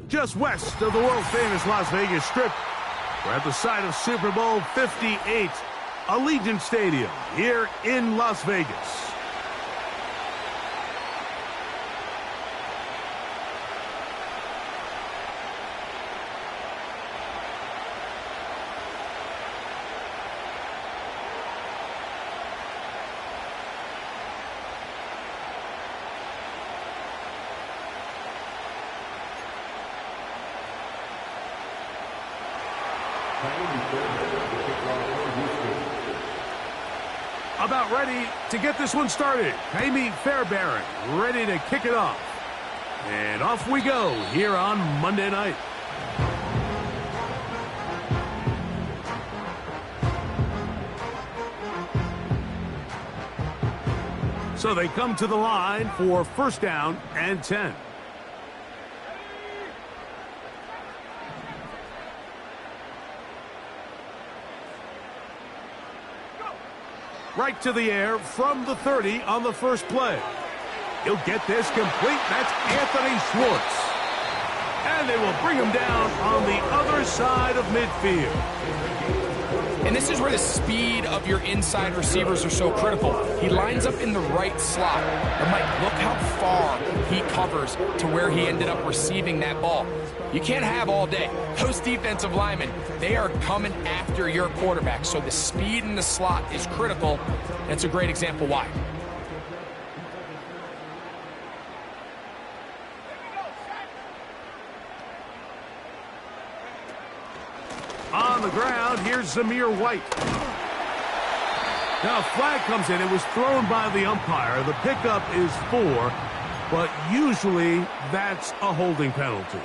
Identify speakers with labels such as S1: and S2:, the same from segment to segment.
S1: Just west of the world-famous Las Vegas Strip, we're at the site of Super Bowl 58, Allegiant Stadium here in Las Vegas. About ready to get this one started. Amy Fairbairn ready to kick it off. And off we go here on Monday night. So they come to the line for first down and 10. Right to the air from the 30 on the first play. He'll get this complete. That's Anthony Schwartz. And they will bring him down on the other side of midfield.
S2: And this is where the speed of your inside receivers are so critical. He lines up in the right slot. But Mike, look how far he covers to where he ended up receiving that ball. You can't have all day. Those defensive linemen, they are coming after your quarterback. So the speed in the slot is critical. That's a great example why.
S1: On the ground, here's Zamir White. Now a flag comes in. It was thrown by the umpire. The pickup is 4, but usually that's a holding penalty.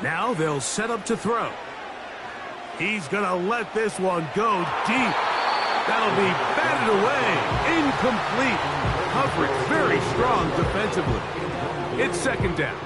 S1: Now they'll set up to throw. He's going to let this one go deep. That'll be batted away. Incomplete. Coverage very strong defensively. It's second down.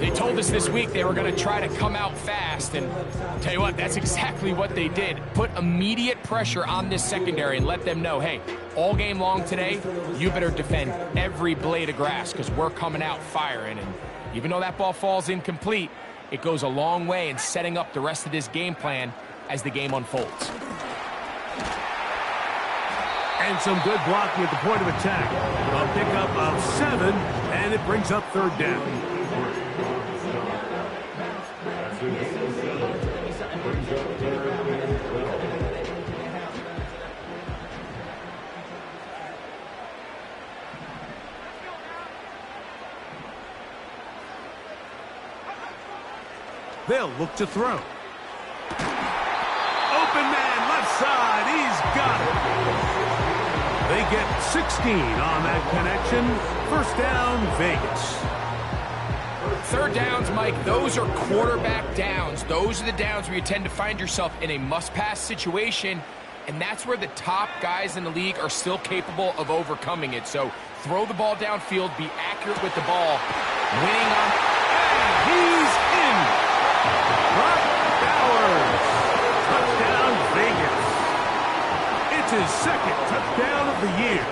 S2: They told us this week they were going to try to come out fast, and I'll tell you what, that's exactly what they did. Put immediate pressure on this secondary and let them know, hey, all game long today, you better defend every blade of grass because we're coming out firing. And even though that ball falls incomplete, it goes a long way in setting up the rest of this game plan as the game unfolds.
S1: And some good blocking at the point of attack. A pickup of 7, and it brings up third down. They'll look to throw. Open man, left side. He's got it. They get 16 on that connection. First down, Vegas.
S2: Third downs, Mike, those are quarterback downs. Those are the downs where you tend to find yourself in a must-pass situation, and that's where the top guys in the league are still capable of overcoming it. So throw the ball downfield, be accurate with the ball. Winning on...
S1: And he's in. Brock Bowers. Touchdown, Vegas. It's his second touchdown of the year.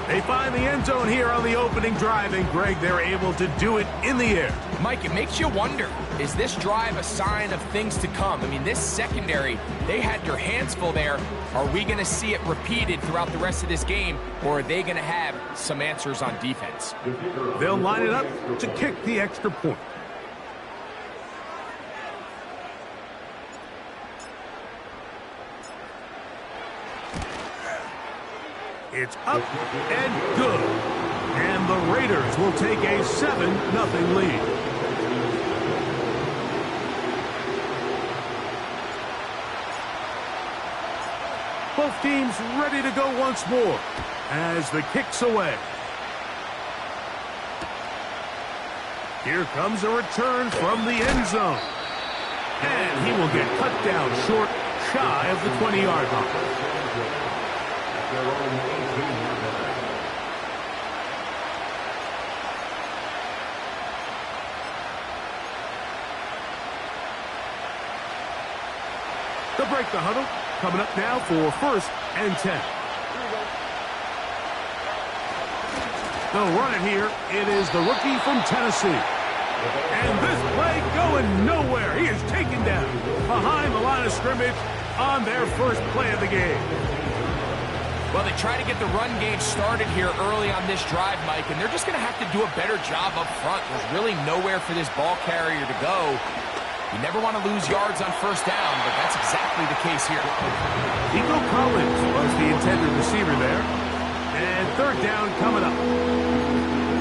S1: They find the end zone here on the opening drive, and Greg, they're able to do it in the air.
S2: Mike, it makes you wonder, is this drive a sign of things to come? I mean, this secondary, they had their hands full there. Are we going to see it repeated throughout the rest of this game, or are they going to have some answers on defense?
S1: They'll line it up to kick the extra point. It's up and good. And the Raiders will take a 7-0 lead. Both teams ready to go once more as the kick's away. Here comes a return from the end zone. And he will get cut down short, shy of the 20-yard line. They'll break the huddle. Coming up now for 1st and 10. They'll run it here. It is the rookie from Tennessee. And this play going nowhere. He is taken down behind the line of scrimmage on their first play of the game.
S2: Well, they try to get the run game started here early on this drive, Mike, and they're just going to have to do a better job up front. There's really nowhere for this ball carrier to go. You never want to lose yards on first down, but that's exactly the case here.
S1: Nico Collins was the intended receiver there. And third down coming up.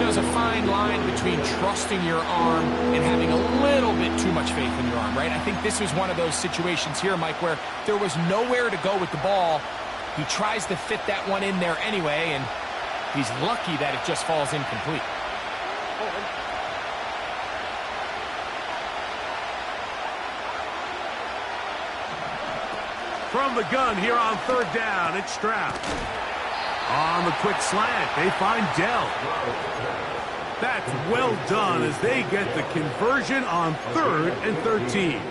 S2: There's a fine line between trusting your arm and having a little bit too much faith in your arm, right? I think this was one of those situations here, Mike, where there was nowhere to go with the ball. He tries to fit that one in there anyway, and he's lucky that it just falls incomplete.
S1: From the gun here on third down, it's Stroud. On the quick slant, they find Dell. That's well done as they get the conversion on 3rd and 13.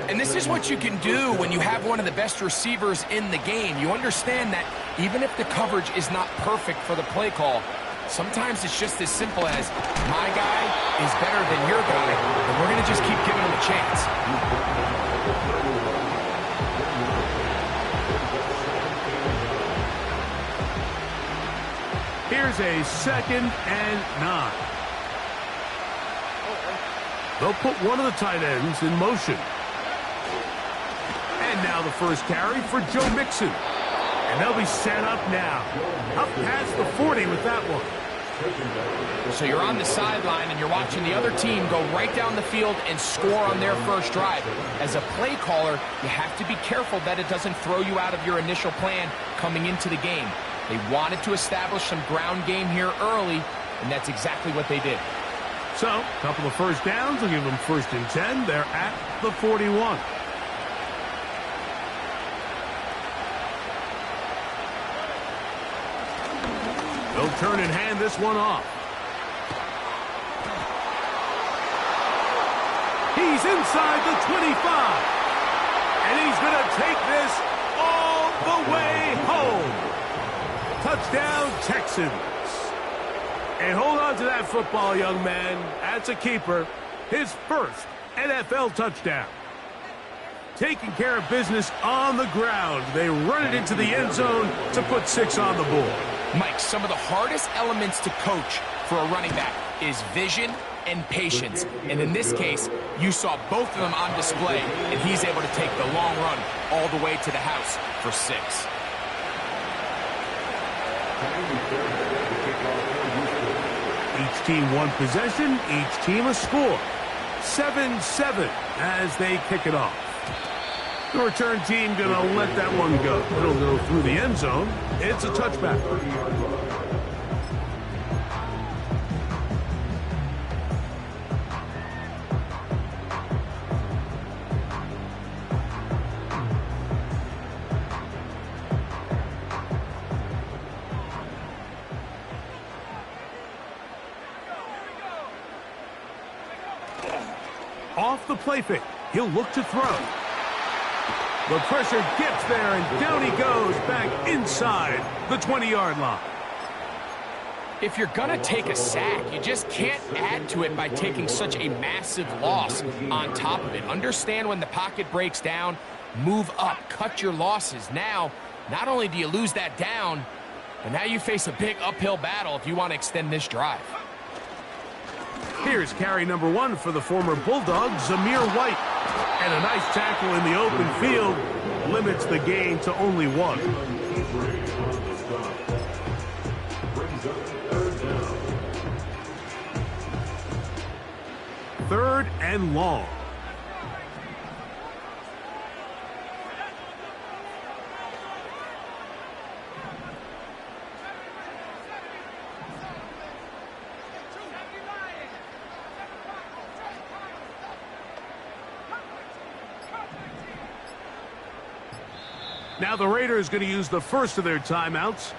S2: And this is what you can do when you have one of the best receivers in the game. You understand that even if the coverage is not perfect for the play call, sometimes it's just as simple as, my guy is better than your guy, and we're going to just keep giving him a chance.
S1: Here's a 2nd and 9. They'll put one of the tight ends in motion. And now the first carry for Joe Mixon. And they'll be set up now. Up past the 40 with that one.
S2: So you're on the sideline and you're watching the other team go right down the field and score on their first drive. As a play caller, you have to be careful that it doesn't throw you out of your initial plan coming into the game. They wanted to establish some ground game here early, and that's exactly what they did.
S1: So, a couple of first downs will give them 1st and 10. They're at the 41. They'll turn and hand this one off. He's inside the 25. And he's going to take this all the way home. Touchdown, Texans. And hold on to that football, young man. That's a keeper. His first NFL touchdown. Taking care of business on the ground. They run it into the end zone to put 6 on the board.
S2: Mike, some of the hardest elements to coach for a running back is vision and patience. And in this case, you saw both of them on display, and he's able to take the long run all the way to the house for 6.
S1: Each team one possession, each team a score. 7-7 as they kick it off. The return team going to let that one go. It'll go through the end zone. It's a touchback. Off the play fake, he'll look to throw. The pressure gets there, and down he goes back inside the 20-yard line.
S2: If you're going to take a sack, you just can't add to it by taking such a massive loss on top of it. Understand when the pocket breaks down, move up, cut your losses. Now, not only do you lose that down, but now you face a big uphill battle if you want to extend this drive.
S1: Here's carry number 1 for the former Bulldog, Zamir White. And a nice tackle in the open field limits the gain to only 1. Third and long. Now the Raiders going to use the first of their timeouts.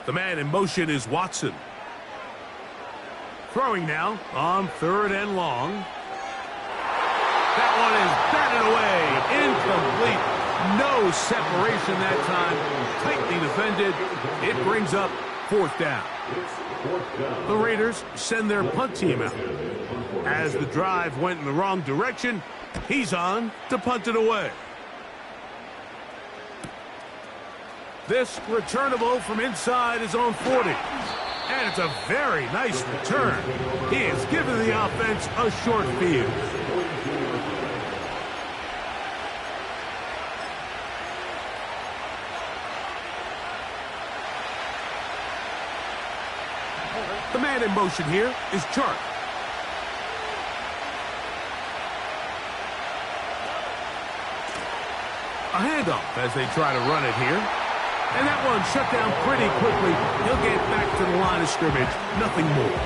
S1: The man in motion is Watson. Throwing now on third and long. That one is batted away. Incomplete. No separation that time. Tightly defended. It brings up fourth down. The Raiders send their punt team out. As the drive went in the wrong direction, he's on to punt it away. This returnable from inside his own 40. And it's a very nice return. He has given the offense a short field. The man in motion here is Chark. A handoff as they try to run it here. And that one shut down pretty quickly. He'll get back to the line of scrimmage. Nothing more.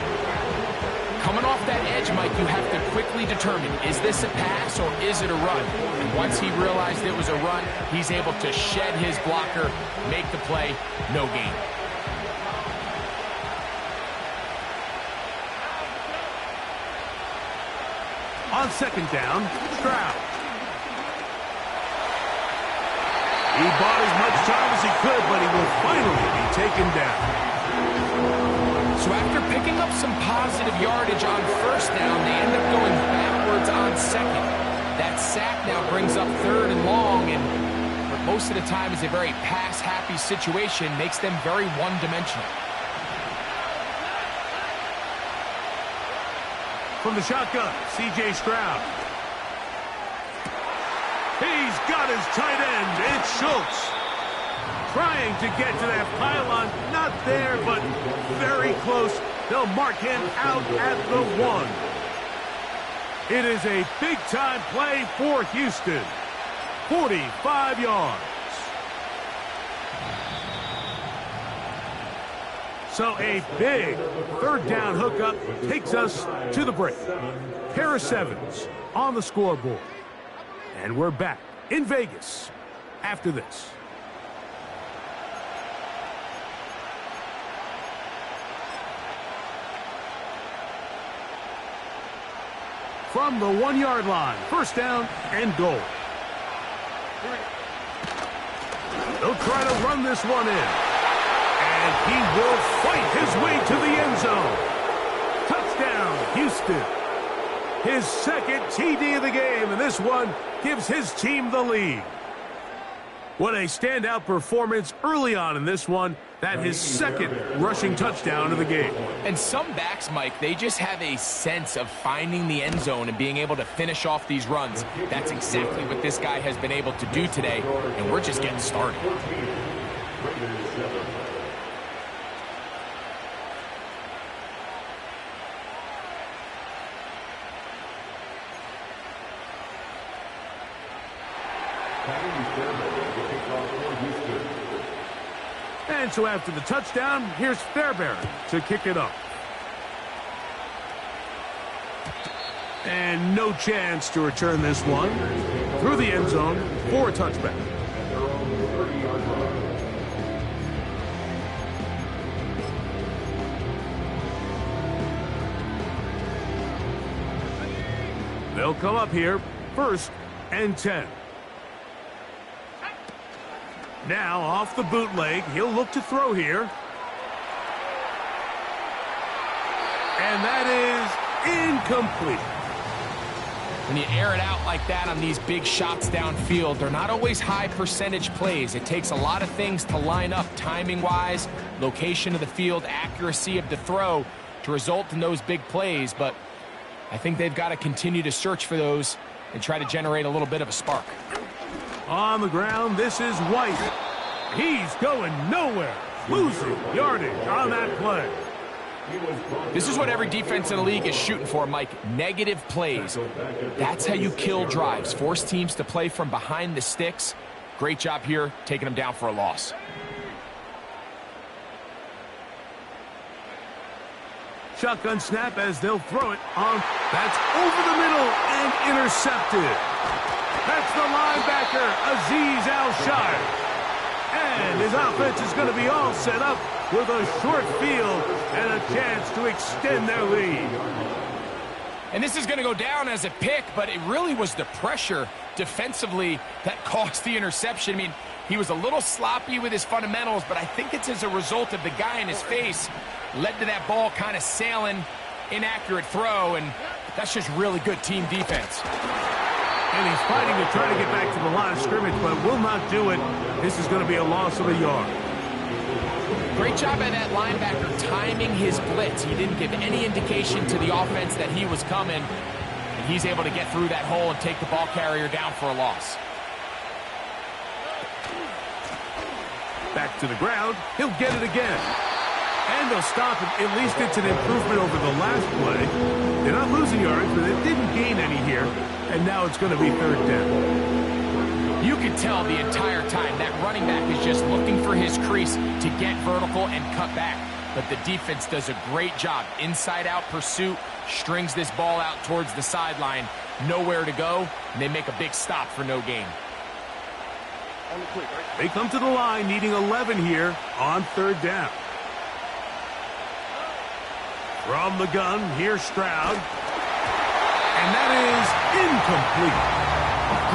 S2: Coming off that edge, Mike, you have to quickly determine, is this a pass or is it a run? And once he realized it was a run, he's able to shed his blocker, make the play, no gain.
S1: On second down, Stroud. He bought as much time as he could, but he will finally be taken down.
S2: So after picking up some positive yardage on first down, they end up going backwards on second. That sack now brings up third and long, and what most of the time is a very pass-happy situation, makes them very one-dimensional.
S1: From the shotgun, C.J. Stroud. He's got his tight end. It's Schultz. Trying to get to that pylon. Not there, but very close. They'll mark him out at the 1. It is a big-time play for Houston. 45 yards. So a big third down hookup takes us to the break. Pair of sevens on the scoreboard. And we're back in Vegas after this. From the 1-yard line, first down and goal. They'll try to run this one in. And he will fight his way to the end zone. Touchdown, Houston. His second TD of the game, and this one gives his team the lead. What a standout performance early on in this one. That his second rushing touchdown of the game.
S2: And some backs, Mike, they just have a sense of finding the end zone and being able to finish off these runs. That's exactly what this guy has been able to do today, and we're just getting started.
S1: And so after the touchdown, here's Fairbairn to kick it up. And no chance to return this one through the end zone for a touchback. They'll come up here, 1st and 10. Now, off the bootleg, he'll look to throw here. And that is incomplete.
S2: When you air it out like that on these big shots downfield, they're not always high percentage plays. It takes a lot of things to line up timing-wise, location of the field, accuracy of the throw to result in those big plays. But I think they've got to continue to search for those and try to generate a little bit of a spark.
S1: On the ground, this is White. He's going nowhere. Losing yardage on that play.
S2: This is what every defense in the league is shooting for, Mike. Negative plays. That's how you kill drives. Force teams to play from behind the sticks. Great job here, taking them down for a loss.
S1: Shotgun snap as they'll throw it on. That's over the middle and intercepted. That's the linebacker, Azeez Al-Shire. And his offense is going to be all set up with a short field and a chance to extend their lead.
S2: And this is going to go down as a pick, but it really was the pressure defensively that caused the interception. I mean, he was a little sloppy with his fundamentals, but I think it's as a result of the guy in his face led to that ball kind of sailing, inaccurate throw, and that's just really good team defense.
S1: And he's fighting to try to get back to the line of scrimmage, but will not do it. This is going to be a loss of a yard.
S2: Great job by that linebacker timing his blitz. He didn't give any indication to the offense that he was coming, and he's able to get through that hole and take the ball carrier down for a loss.
S1: Back to the ground. He'll get it again. And they'll stop it. At least it's an improvement over the last play. They're not losing yards, but they didn't gain any here. And now it's going to be 3rd down.
S2: You can tell the entire time that running back is just looking for his crease to get vertical and cut back. But the defense does a great job. Inside-out pursuit, strings this ball out towards the sideline. Nowhere to go, and they make a big stop for no gain.
S1: They come to the line needing 11 here on 3rd down. From the gun, here's Stroud. And that is incomplete.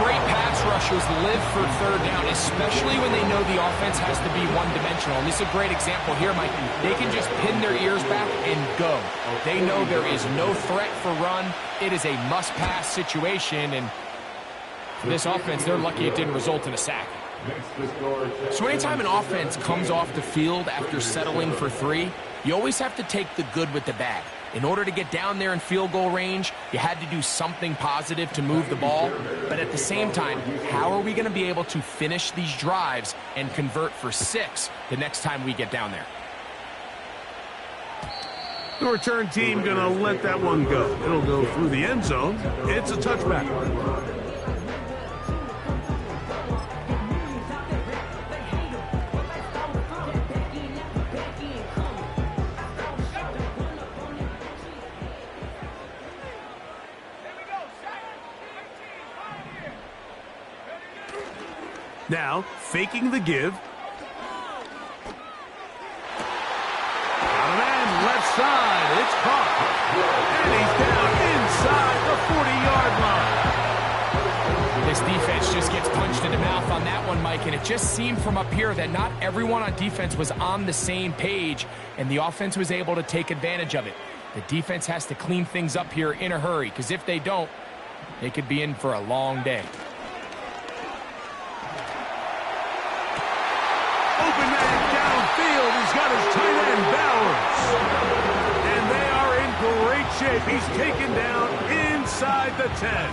S2: Great pass rushers live for 3rd down, especially when they know the offense has to be one-dimensional. And this is a great example here, Mike. They can just pin their ears back and go. They know there is no threat for run. It is a must-pass situation, and for this offense, they're lucky it didn't result in a sack. So anytime an offense comes off the field after settling for 3, you always have to take the good with the bad. In order to get down there in field goal range, you had to do something positive to move the ball. But at the same time, how are we going to be able to finish these drives and convert for 6 the next time we get down there?
S1: The return team going to let that one go. It'll go through the end zone. It's a touchback. Now, faking the give. On a man, left side. It's caught. And he's down inside the 40-yard line.
S2: This defense just gets punched in the mouth on that one, Mike, and it just seemed from up here that not everyone on defense was on the same page, and the offense was able to take advantage of it. The defense has to clean things up here in a hurry, because if they don't, they could be in for a long day.
S1: Open man downfield. He's got his tight end, Bowers. And they are in great shape. He's taken down inside the 10.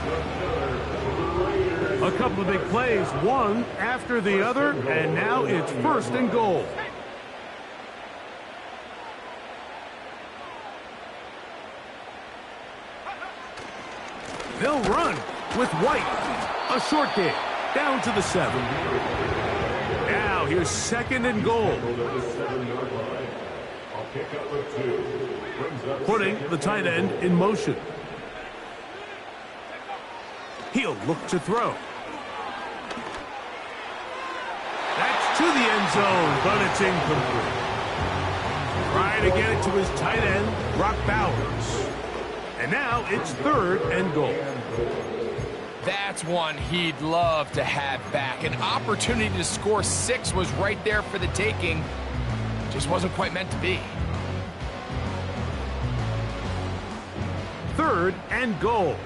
S1: A couple of big plays, one after the other, and now it's 1st and goal. They'll run with White. A short game, down to the 7. Now here's 2nd and goal. Putting the tight end in motion. He'll look to throw. That's to the end zone, but it's incomplete. Trying to get it to his tight end, Brock Bowers. And now it's 3rd and goal.
S2: That's one he'd love to have back. An opportunity to score 6 was right there for the taking. Just wasn't quite meant to be.
S1: 3rd and goal.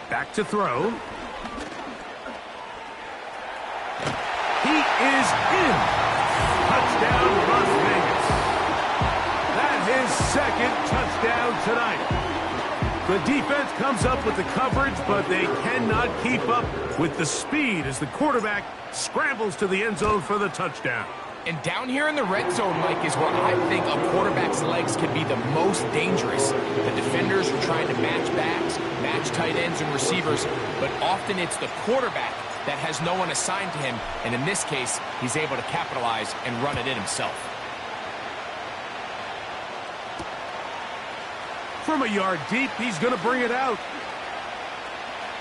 S1: Back to throw. He is in. Touchdown, Las Vegas. That's his 2nd touchdown tonight. The defense comes up with the coverage, but they cannot keep up with the speed as the quarterback scrambles to the end zone for the touchdown.
S2: And down here in the red zone, Mike, is where I think a quarterback's legs can be the most dangerous. The defenders are trying to match backs, match tight ends and receivers, but often it's the quarterback that has no one assigned to him, and in this case, he's able to capitalize and run it in himself.
S1: From a yard deep, he's going to bring it out.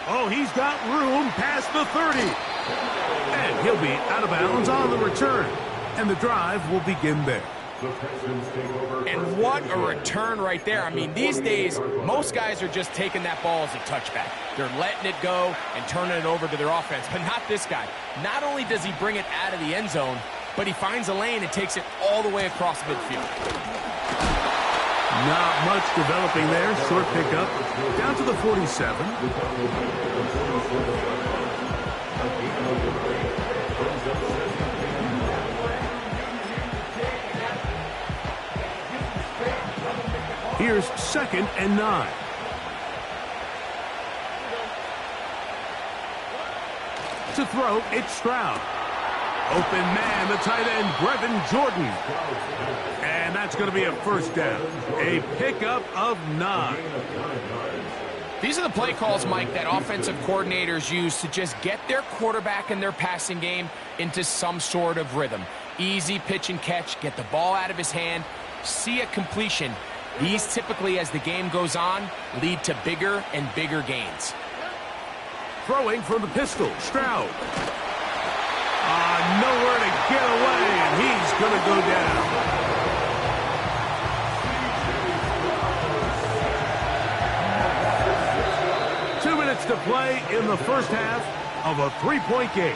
S1: Oh, he's got room past the 30. And he'll be out of bounds on the return. And the drive will begin there.
S2: And what a return right there. I mean, these days, most guys are just taking that ball as a touchback. They're letting it go and turning it over to their offense, but not this guy. Not only does he bring it out of the end zone, but he finds a lane and takes it all the way across midfield.
S1: Not much developing there. Short pickup. Down to the 47. Here's 2nd and 9. To throw, it's Stroud. Open man, the tight end, Brevin Jordan. And that's going to be a 1st down. A pickup of 9.
S2: These are the play calls, Mike, that offensive coordinators use to just get their quarterback and their passing game into some sort of rhythm. Easy pitch and catch, get the ball out of his hand, see a completion. These typically, as the game goes on, lead to bigger and bigger gains.
S1: Throwing from the pistol, Stroud. Nowhere to get away, and he's going to go down. To play in the first half of a 3-point game.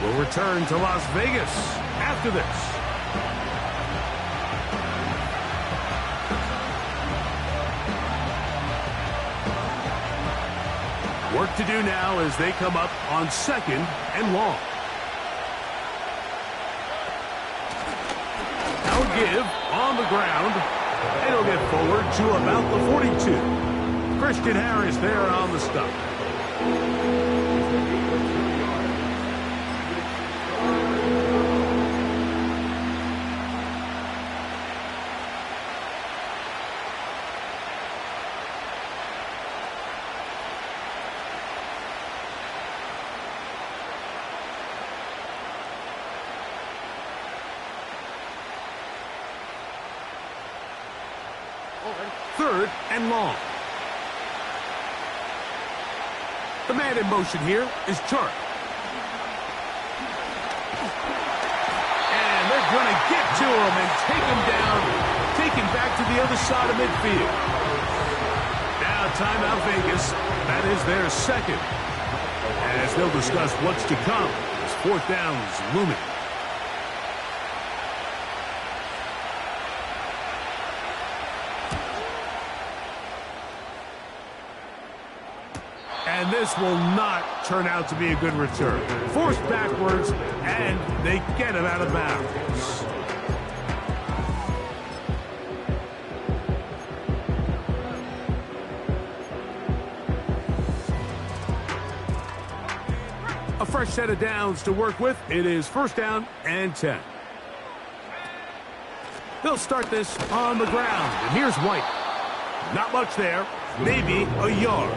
S1: We'll return to Las Vegas after this. Work to do now as they come up on 2nd and long. Now give on the ground, and he'll get forward to about the 42. Christian Harris there on the stop. Third and long. The man in motion here is Chark. And they're going to get to him and take him down, take him back to the other side of midfield. Now timeout Vegas. That is their 2nd. As they'll discuss what's to come as 4th down is looming. And this will not turn out to be a good return. Forced backwards, and they get him out of bounds. A fresh set of downs to work with. It is 1st down and 10. They'll start this on the ground. And here's White. Not much there. Maybe a yard.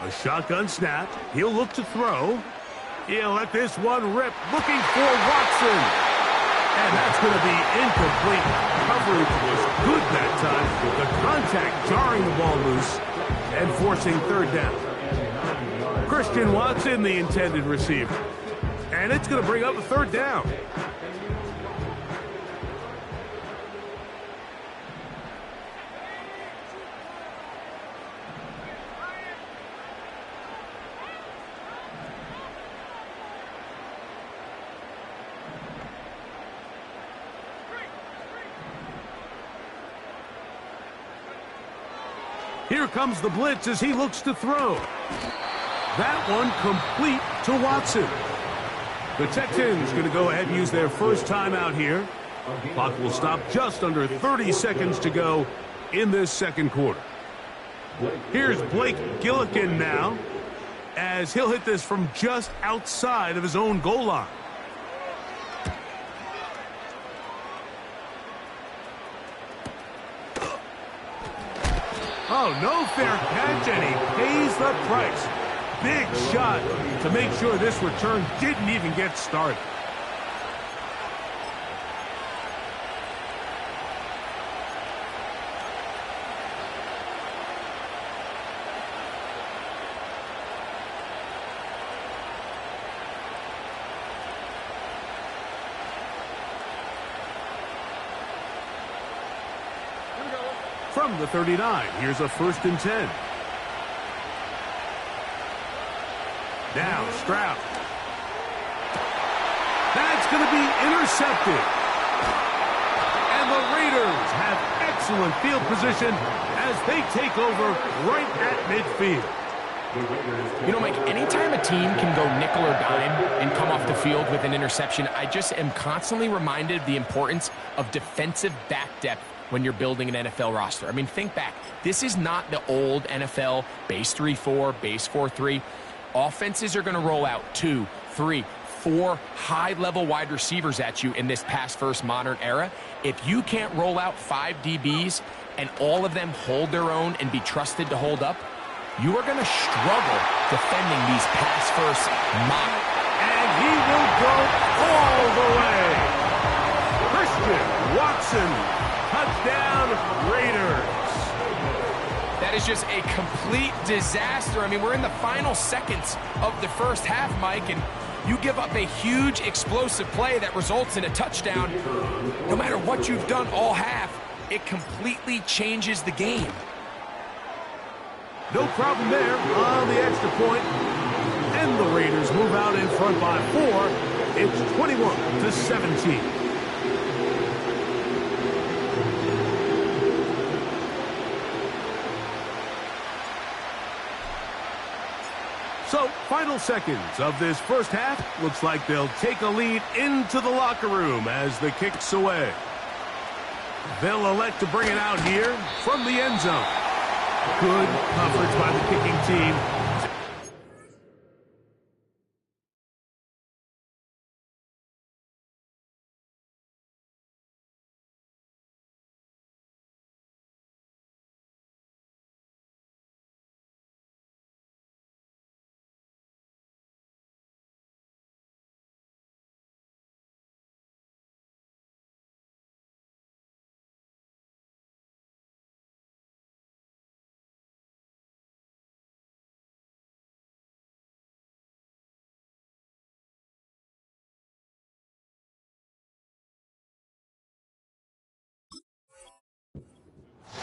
S1: A shotgun snap. He'll look to throw. He'll let this one rip. Looking for Watson. And that's going to be incomplete. Coverage was good that time. The contact jarring the ball loose and forcing 3rd down. Christian Watson, the intended receiver. And it's going to bring up a 3rd down. Here comes the blitz as he looks to throw. That one complete to Watson. The Texans going to go ahead and use their first timeout here. Clock will stop just under 30 seconds to go in this 2nd quarter. Here's Blake Gillikin now as he'll hit this from just outside of his own goal line. Oh, no fair catch, and he pays the price. Big shot to make sure this return didn't even get started. From the 39, here's a 1st and 10. Now Stroud. That's going to be intercepted. And the Raiders have excellent field position as they take over right at midfield.
S2: You know, Mike, anytime a team can go nickel or dime and come off the field with an interception, I just am constantly reminded of the importance of defensive back depth when you're building an NFL roster. I mean, think back. This is not the old NFL base 3-4, base 4-3. Offenses are going to roll out 2, 3, 4 high-level wide receivers at you in this pass-first modern era. If you can't roll out 5 DBs and all of them hold their own and be trusted to hold up, you are going to struggle defending these pass-first modern.
S1: And he will go all the way. Christian Watson. Touchdown, Raiders.
S2: That is just a complete disaster. I mean, we're in the final seconds of the first half, Mike, and you give up a huge explosive play that results in a touchdown. No matter what you've done all half, it completely changes the game.
S1: No problem there on the extra point. And the Raiders move out in front by 4. It's 21-17. So, final seconds of this first half. Looks like they'll take a lead into the locker room as the kick's away. They'll elect to bring it out here from the end zone. Good coverage by the kicking team.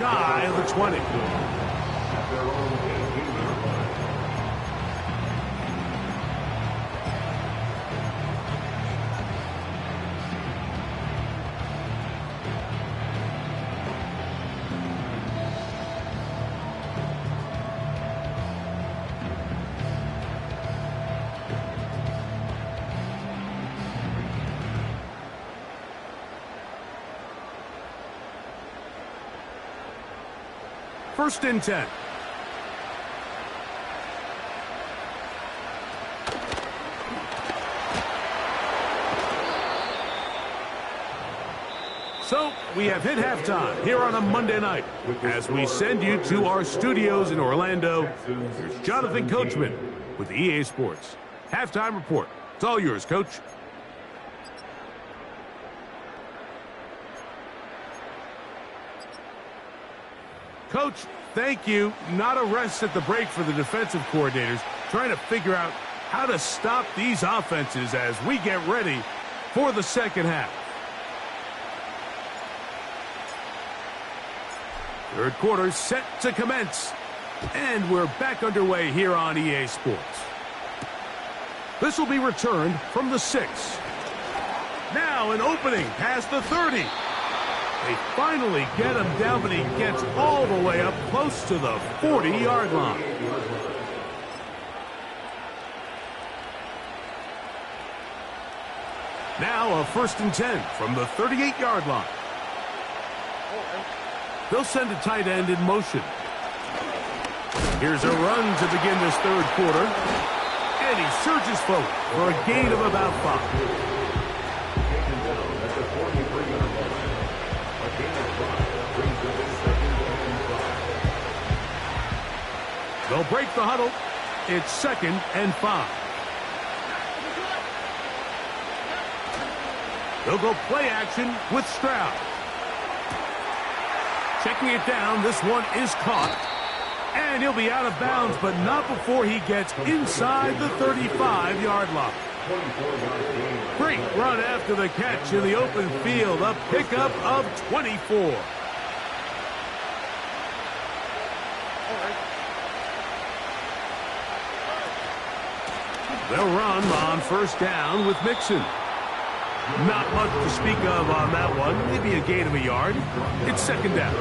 S1: shy of the 20. First and 10. So, we have hit halftime here on a Monday night. As we send you to our studios in Orlando, here's Jonathan Coachman with EA Sports. Halftime report. It's all yours, Coach. Coach, thank you. Not a rest at the break for the defensive coordinators, trying to figure out how to stop these offenses as we get ready for the second half. Third quarter set to commence, and we're back underway here on EA Sports. This will be returned from the 6. Now an opening past the 30. They finally get him down, but he gets all the way up close to the 40-yard line. Now a first and 10 from the 38-yard line. They'll send a tight end in motion. Here's a run to begin this third quarter. And he surges forward for a gain of about 5. They'll break the huddle. It's 2nd and 5. They'll go play action with Stroud. Checking it down, this one is caught. And he'll be out of bounds, but not before he gets inside the 35-yard line. Great run after the catch in the open field. A pickup of 24. They'll run on first down with Mixon. Not much to speak of on that one. Maybe a gain of a yard. It's 2nd down.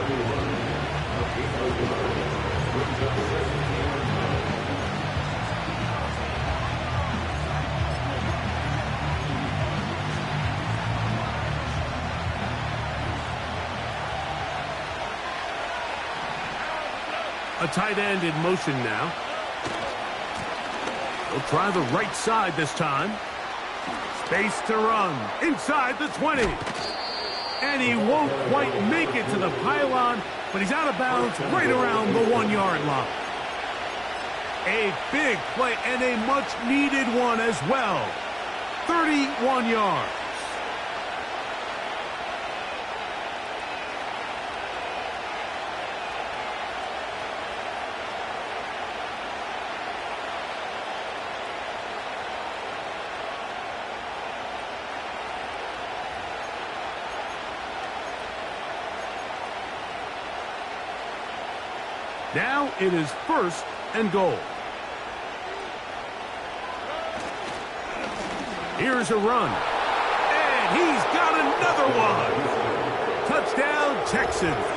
S1: A tight end in motion now. He'll try the right side this time. Space to run inside the 20. And he won't quite make it to the pylon, but he's out of bounds right around the 1-yard line. A big play and a much-needed one as well. 31 yards. Now it is 1st and goal. Here's a run. And he's got another one. Touchdown, Texans.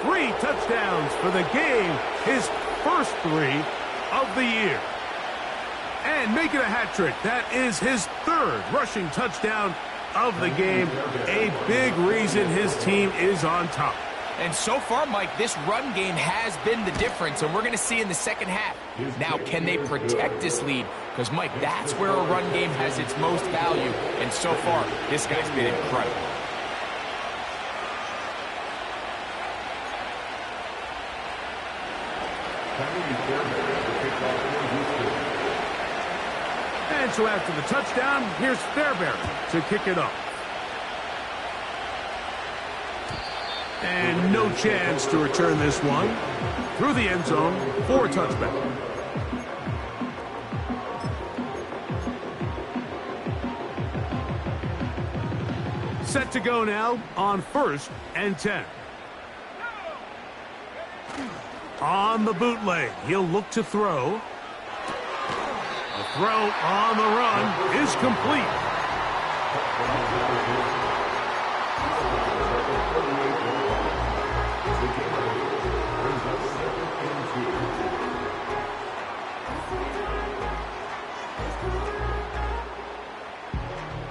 S1: 3 touchdowns for the game. His first 3 of the year. And making a hat trick. That is his 3rd rushing touchdown of the game. A big reason his team is on top.
S2: And so far, Mike, this run game has been the difference, and we're going to see in the second half. Now, can they protect this lead? Because, Mike, that's where a run game has its most value. And so far, this guy's been incredible.
S1: And so after the touchdown, here's Fairbairn to kick it off. And no chance to return this one. Through the end zone for a touchback. Set to go now on 1st and 10. On the bootleg, he'll look to throw. The throw on the run is complete.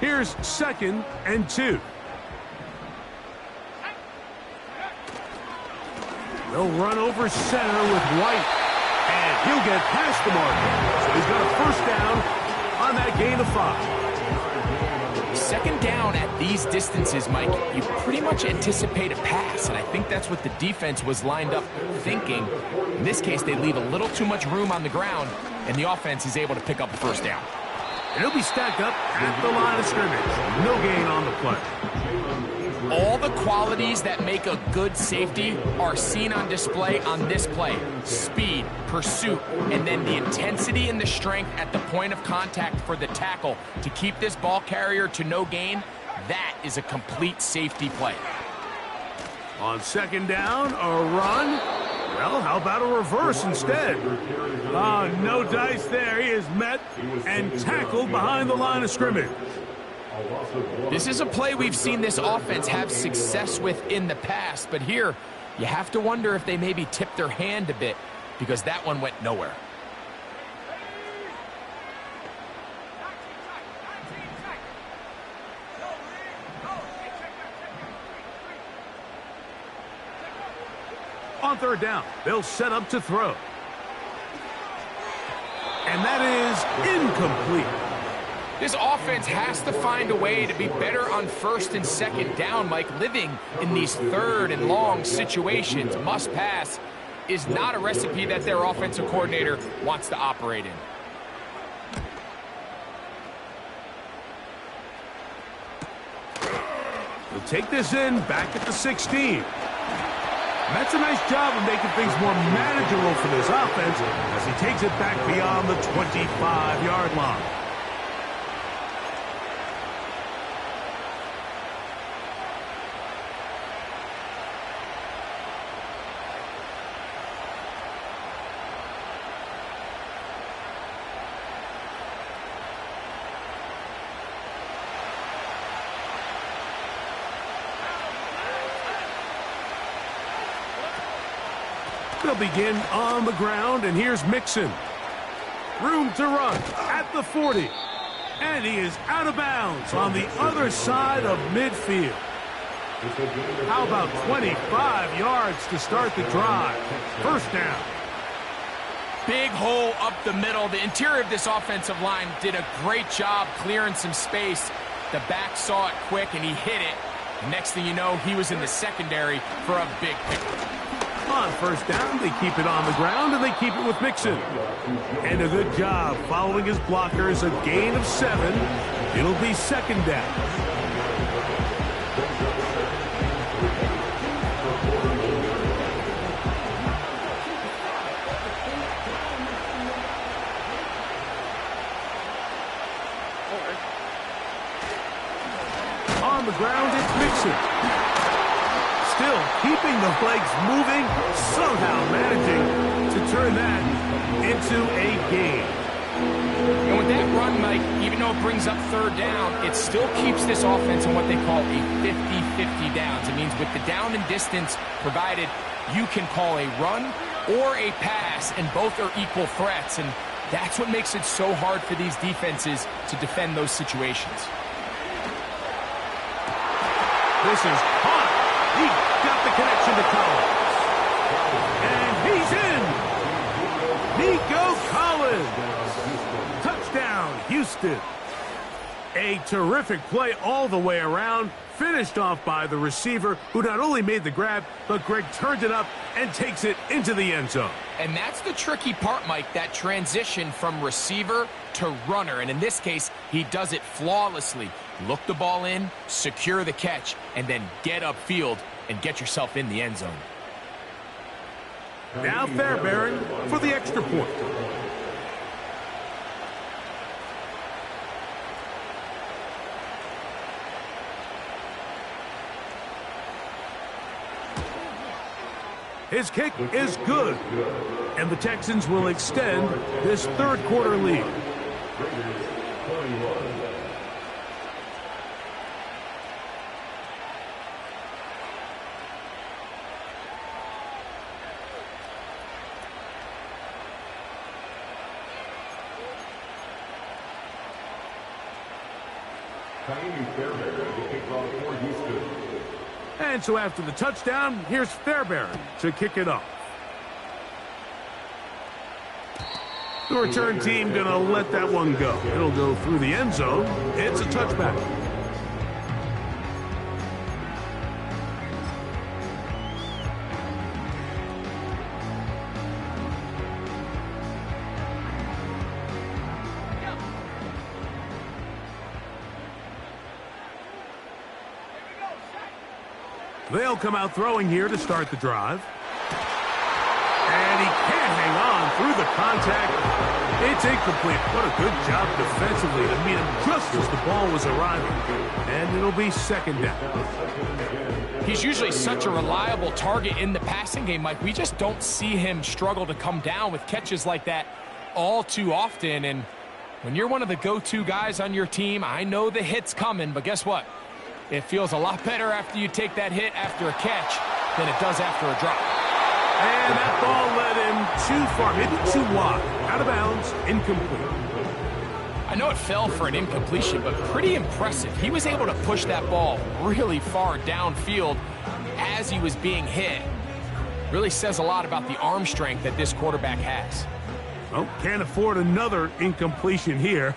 S1: Here's 2nd and 2. They'll run over center with White, and he'll get past the marker. So he's got a first down on that gain of 5.
S2: 2nd down at these distances, Mike, you pretty much anticipate a pass, and I think that's what the defense was lined up thinking. In this case, they leave a little too much room on the ground, and the offense is able to pick up a first down.
S1: And he'll be stacked up at the line of scrimmage. No gain on the play.
S2: All the qualities that make a good safety are seen on display on this play. Speed, pursuit, and then the intensity and the strength at the point of contact for the tackle to keep this ball carrier to no gain. That is a complete safety play.
S1: On 2nd down, a run. Well, how about a reverse instead? Oh, no dice there. He is met and tackled behind the line of scrimmage.
S2: This is a play we've seen this offense have success with in the past, but here you have to wonder if they maybe tipped their hand a bit because that one went nowhere.
S1: On 3rd down, they'll set up to throw. And that is incomplete.
S2: This offense has to find a way to be better on 1st and 2nd down, Mike. Living in these 3rd and long situations, must pass, is not a recipe that their offensive coordinator wants to operate in.
S1: He'll take this in back at the 16. That's a nice job of making things more manageable for this offense as he takes it back beyond the 25-yard line. They'll begin on the ground, and here's Mixon. Room to run at the 40. And he is out of bounds on the other side of midfield. How about 25 yards to start the drive? First down.
S2: Big hole up the middle. The interior of this offensive line did a great job clearing some space. The back saw it quick, and he hit it. The next thing you know, he was in the secondary for a big pickup.
S1: On 1st down, they keep it on the ground, and they keep it with Mixon. And a good job following his blockers, a gain of 7. It'll be 2nd down. On the ground, it's Mixon. Still keeping the legs moving, somehow managing to turn that into a gain.
S2: And with that run, Mike, even though it brings up 3rd down, it still keeps this offense in what they call a 50-50 downs. It means with the down and distance provided, you can call a run or a pass, and both are equal threats. And that's what makes it so hard for these defenses to defend those situations.
S1: This is hot. He got the connection to Collins. And he's in. Nico Collins. Touchdown, Houston. A terrific play all the way around. Finished off by the receiver, who not only made the grab, but Greg turned it up and takes it into the end zone.
S2: And that's the tricky part, Mike, that transition from receiver to runner. And in this case, he does it flawlessly. Look the ball in, secure the catch, and then get upfield and get yourself in the end zone.
S1: Now Fairbairn for the extra point. His kick is good. And the Texans will extend this third quarter lead. And so after the touchdown, here's Fairbairn to kick it off. The return team going to let that one go. It'll go through the end zone. It's a touchback. They'll come out throwing here to start the drive. And he can't hang on through the contact. It's incomplete. What a good job defensively to meet him just as the ball was arriving. And it'll be second down.
S2: He's usually such a reliable target in the passing game, Mike. We just don't see him struggle to come down with catches like that all too often. And when you're one of the go-to guys on your team, I know the hit's coming, but guess what? It feels a lot better after you take that hit after a catch than it does after a drop.
S1: And that ball led him too far, maybe too wide. Out of bounds, incomplete.
S2: I know it fell for an incompletion, but pretty impressive. He was able to push that ball really far downfield as he was being hit. Really says a lot about the arm strength that this quarterback has.
S1: Well, can't afford another incompletion here.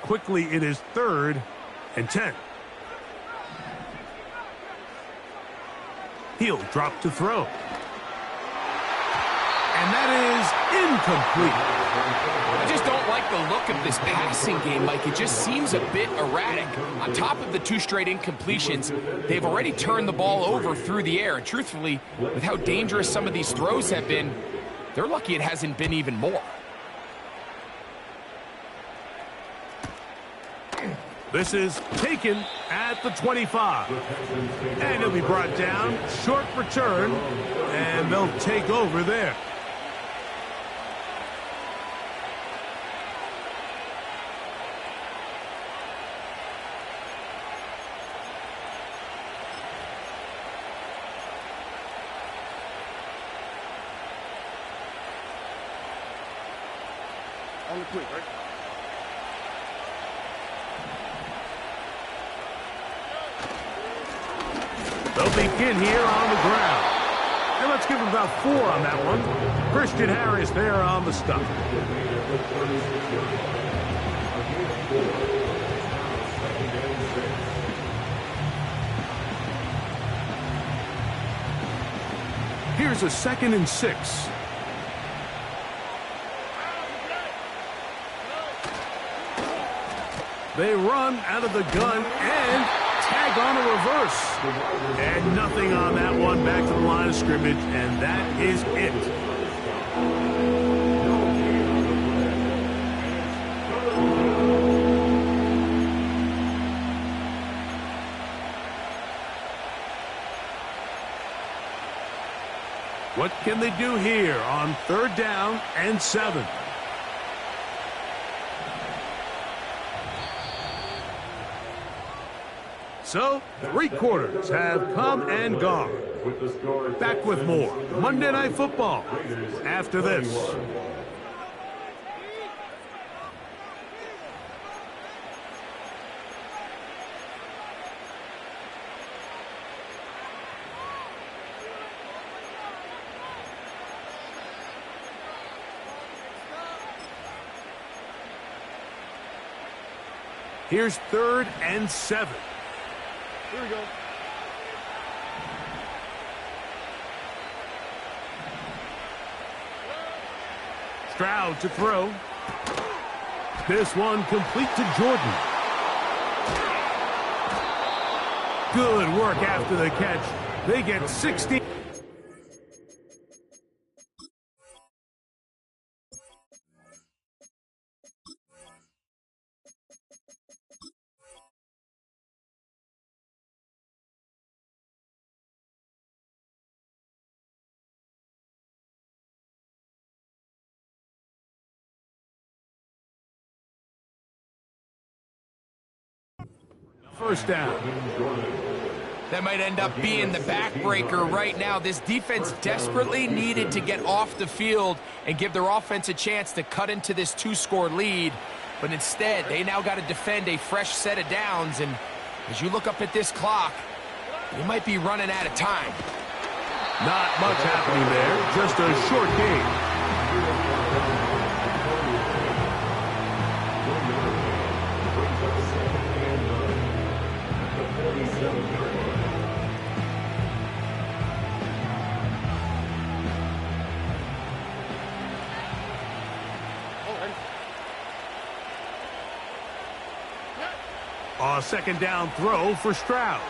S1: Quickly, it is 3rd and 10. He'll drop to throw. And that is incomplete.
S2: I just don't like the look of this passing game, Mike. It just seems a bit erratic. On top of the 2 straight incompletions, they've already turned the ball over through the air. And truthfully, with how dangerous some of these throws have been, they're lucky it hasn't been even more.
S1: This is taken at the 25. And he'll be brought down. Short return. And they'll take over there.
S3: On the quick, right?
S1: They'll begin here on the ground. And let's give him about 4 on that one. Christian Harris there on the stop. Here's a 2nd and 6. They run out of the gun and tag on a reverse. And nothing on that one, back to the line of scrimmage, and that is it. What can they do here on 3rd down and 7? So, 3 quarters have come and gone. Back with more Monday Night Football after this. Here's 3rd and 7.
S3: Here we go.
S1: Stroud to throw. This one complete to Jordan. Good work after the catch. They get 16. First down.
S2: That might end up being the backbreaker right now. This defense desperately needed to get off the field and give their offense a chance to cut into this 2-score lead. But instead, they now got to defend a fresh set of downs. And as you look up at this clock, they might be running out of time.
S1: Not much happening there, just a short game. A second down throw for Stroud.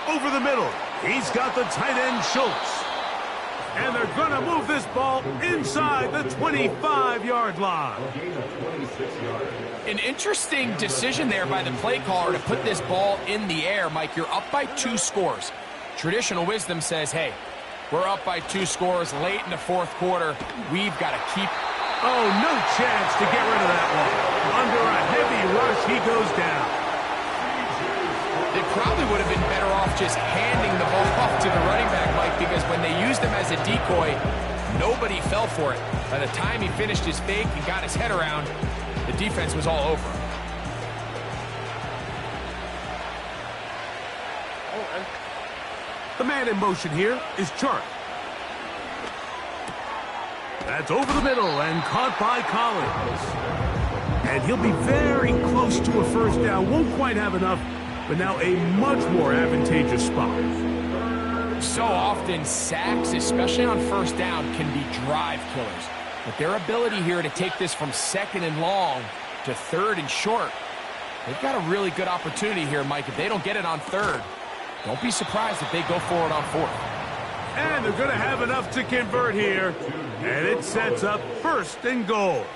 S1: Over the middle. He's got the tight end Schultz. And they're going to move this ball inside the 25-yard line.
S2: An interesting decision there by the play caller to put this ball in the air. Mike, you're up by 2 scores. Traditional wisdom says, hey, we're up by 2 scores late in the fourth quarter. We've got to keep...
S1: Oh, no chance to get rid of that one. Under a heavy rush, he goes down.
S2: They probably would have been better off just handing the ball off to the running back, Mike, because when they used him as a decoy, nobody fell for it. By the time he finished his fake and got his head around, the defense was all over him.
S1: The man in motion here is Chark. That's over the middle and caught by Collins. And he'll be very close to a first down. Won't quite have enough, but now a much more advantageous spot.
S2: So often, sacks, especially on first down, can be drive killers. But their ability here to take this from second and long to third and short, they've got a really good opportunity here, Mike. If they don't get it on third, don't be surprised if they go for it on fourth.
S1: And they're going to have enough to convert here. And it sets up first and goal.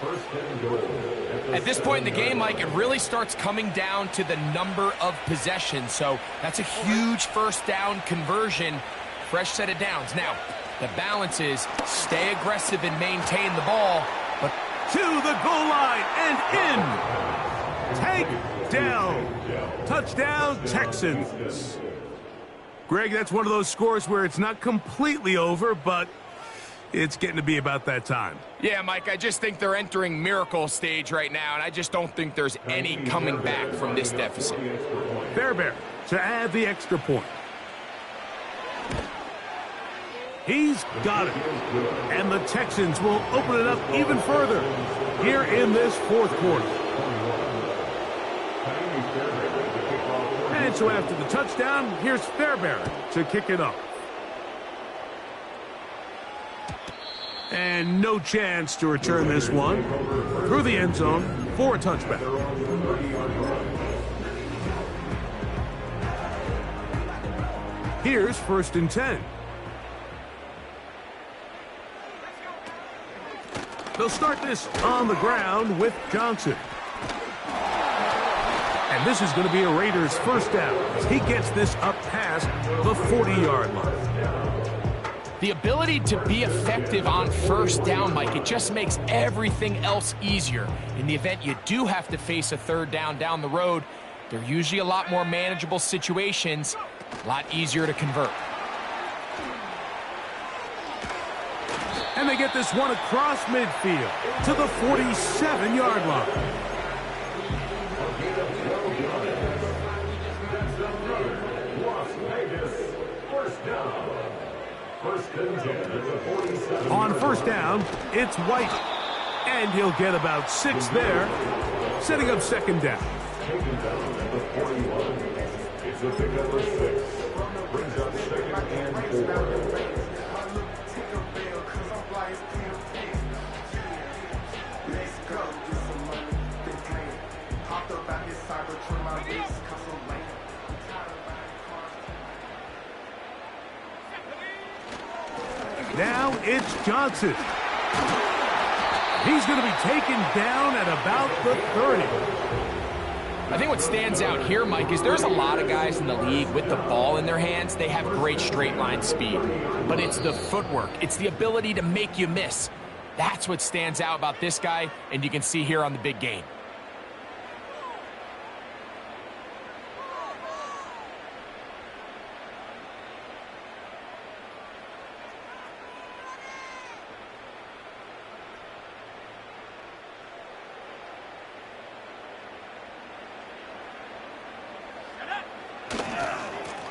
S2: At this point in the game, Mike, it really starts coming down to the number of possessions. So that's a huge first down conversion. Fresh set of downs. Now, the balance is stay aggressive and maintain the ball. But
S1: to the goal line and in. Take down. Touchdown, Texans. Greg, that's one of those scores where it's not completely over, but it's getting to be about that time.
S2: Yeah, Mike, I just think they're entering miracle stage right now, and I just don't think there's any coming back from this deficit.
S1: Fairbairn to add the extra point. He's got it. And the Texans will open it up even further here in this fourth quarter. And so after the touchdown, here's Fairbairn to kick it off. And no chance to return this one through the end zone for a touchback. Here's 1st and 10. They'll start this on the ground with Johnson. And this is going to be a Raiders first down as he gets this up past the 40-yard line.
S2: The ability to be effective on first down, Mike, it just makes everything else easier. In the event you do have to face a third down the road, they're usually a lot more manageable situations, a lot easier to convert.
S1: And they get this one across midfield to the 47-yard line. On first down, it's White. And he'll get about 6 there, setting up second down. It's a pick number 6. Brings up second and 4. Now it's Johnson. He's going to be taken down at about the 30.
S2: I think what stands out here, Mike, is there's a lot of guys in the league with the ball in their hands. They have great straight line speed. But it's the footwork. It's the ability to make you miss. That's what stands out about this guy, and you can see here on the big game.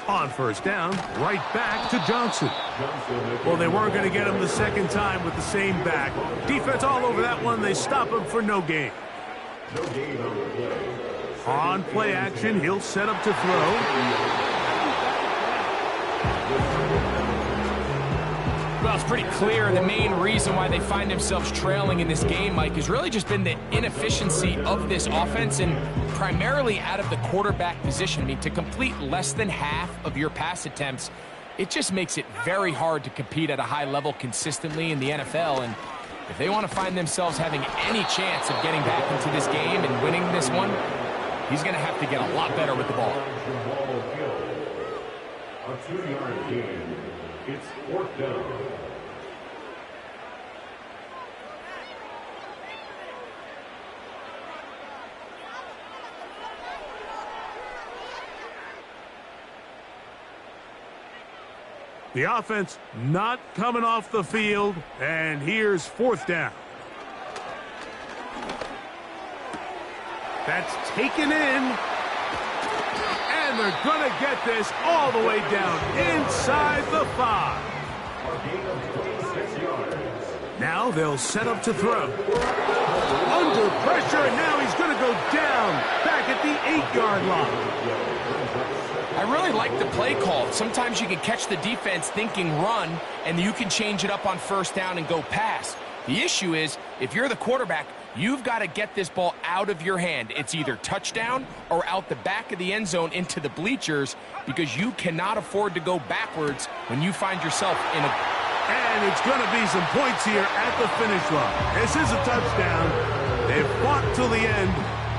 S1: On first down, right back to Johnson. Well, they weren't going to get him the second time with the same back. Defense all over that one. They stop him for no gain. On play action, he'll set up to throw.
S2: Well, it's pretty clear the main reason why they find themselves trailing in this game, Mike, has really just been the inefficiency of this offense and primarily out of the quarterback position. I mean, to complete less than half of your pass attempts, it just makes it very hard to compete at a high level consistently in the NFL. And if they want to find themselves having any chance of getting back into this game and winning this one, he's going to have to get a lot better with the ball.
S4: A 2-yard gain. It's fourth down.
S1: The offense not coming off the field, and here's fourth down. That's taken in, and they're going to get this all the way down inside the 5. Now they'll set up to throw. Under pressure, and now he's going to go down back at the 8-yard line.
S2: I really like the play call. Sometimes you can catch the defense thinking run, and you can change it up on first down and go pass. The issue is, if you're the quarterback, you've got to get this ball out of your hand. It's either touchdown or out the back of the end zone into the bleachers, because you cannot afford to go backwards when you find yourself in a...
S1: And it's going to be some points here at the finish line. This is a touchdown. They've fought till the end,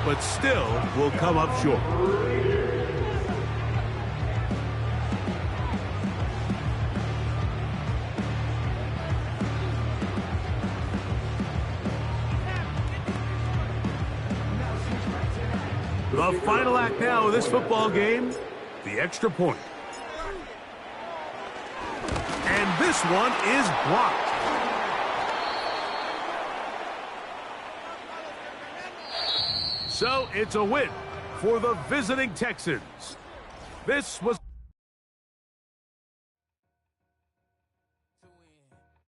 S1: but still will come up short. The final act now of this football game, the extra point. And this one is blocked. So it's a win for the visiting Texans. This was